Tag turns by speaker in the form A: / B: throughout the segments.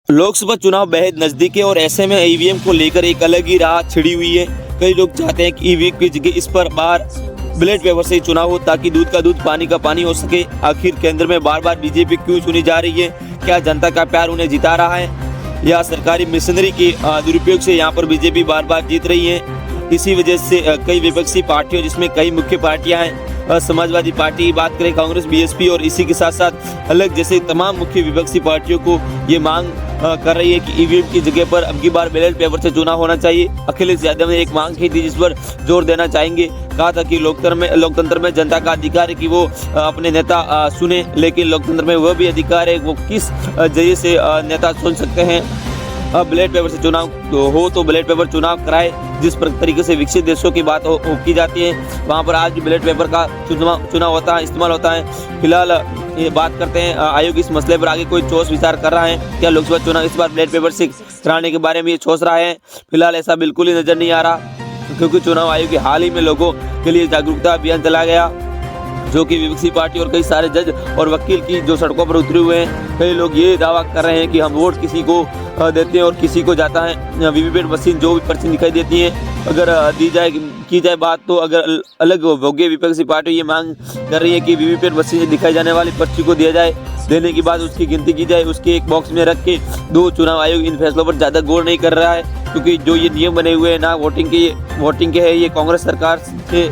A: लोकसभा चुनाव बेहद नजदीक है और ऐसे में ईवीएम को लेकर एक अलग ही राह छिड़ी हुई है। कई लोग चाहते हैं कि ईवीएम की जगह इस पर बार बैलेट पेपर से ही चुनाव हो ताकि दूध का दूध पानी का पानी हो सके। आखिर केंद्र में बार बार बीजेपी क्यों चुनी जा रही है? क्या जनता का प्यार उन्हें जिता रहा है या सरकारी मशीनरी के दुरुपयोग से यहाँ पर बीजेपी बार बार जीत रही है? इसी वजह से कई विपक्षी पार्टियों जिसमें कई मुख्य पार्टियां हैं, समाजवादी पार्टी बात करें, कांग्रेस, बीएसपी और इसी के साथ साथ अलग जैसे तमाम मुख्य विपक्षी पार्टियों को ये मांग कर रही है कि ईवीएम की जगह पर अब की बार बैलेट पेपर से चुनाव होना चाहिए। अखिलेश यादव ने एक मांग की थी जिस पर जोर देना चाहेंगे। कहा था कि लोकतंत्र में जनता का अधिकार है कि वो अपने नेता सुने, लेकिन लोकतंत्र में वह भी अधिकार है वो किस जरिए से नेता चुन सकते हैं। अब बैलेट पेपर से चुनाव हो तो बैलेट पेपर चुनाव कराए। जिस तरीके से विकसित देशों की बात की जाती है वहाँ पर आज भी बैलेट पेपर का चुनाव होता है, इस्तेमाल होता है। फिलहाल ये बात करते हैं, आयोग इस मसले पर आगे कोई ठोस विचार कर रहा है क्या? लोकसभा चुनाव इस बार बैलेट पेपर से कराने के बारे में ये सोच रहा है? फिलहाल ऐसा बिल्कुल ही नजर नहीं आ रहा, क्योंकि चुनाव आयोग के हाल ही में लोगों के लिए जागरूकता अभियान चलाया गया, जो कि विपक्षी पार्टी और कई सारे जज और वकील की जो सड़कों पर उतरे हुए हैं। कई लोग ये दावा कर रहे हैं कि हम वोट किसी को देते हैं और किसी को जाता है। वीवीपैट मशीन जो भी पर्ची दिखाई देती है, अगर की जाए बात तो अगर अलग भोग्य विपक्षी पार्टी ये मांग कर रही है कि वीवीपैट मशीन से दिखाई जाने वाली पर्ची को दिया जाए, देने के बाद उसकी गिनती की जाए, उसके एक बॉक्स में रख के दो। चुनाव आयोग इन फैसलों पर ज़्यादा गौर नहीं कर रहा है, क्योंकि जो ये नियम बने हुए हैं ना वोटिंग के है, ये कांग्रेस सरकार से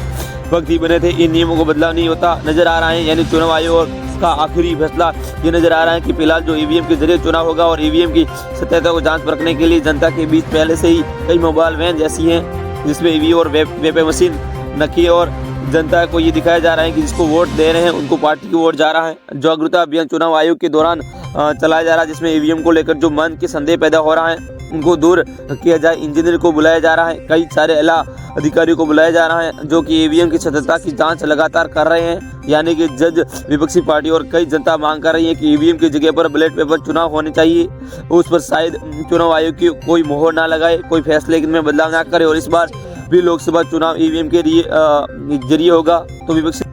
A: वक्त ही बने थे। इन नियमों को बदलाव नहीं होता नजर आ रहा है। यानी चुनाव आयोग का आखिरी फैसला ये नजर आ रहा है कि फिलहाल जो ईवीएम के जरिए चुनाव होगा और ईवीएम की सत्यता को जांच परखने के लिए जनता के बीच पहले से ही कई मोबाइल वैन जैसी हैं जिसमें ईवीएम और वीवीपैट मशीन रखी है और जनता को ये दिखाया जा रहा है कि जिसको वोट दे रहे हैं उनको पार्टी की वोट जा रहा है। जागरूकता अभियान चुनाव आयोग के दौरान चलाया जा रहा है, जिसमें ईवीएम को लेकर जो मन के संदेह पैदा हो रहा है उनको दूर किया जाए। इंजीनियर को बुलाया जा रहा है, कई सारे आला अधिकारियों को बुलाया जा रहा है जो कि ईवीएम की सत्यता की जांच लगातार कर रहे हैं। यानी कि जज, विपक्षी पार्टी और कई जनता मांग कर रही है कि ईवीएम की जगह पर बैलेट पेपर चुनाव होने चाहिए। उस पर शायद चुनाव आयोग की कोई मोहर ना लगाए, कोई फैसले में बदलाव ना करे और इस बार भी लोकसभा चुनाव ईवीएम के जरिए होगा। तो विपक्षी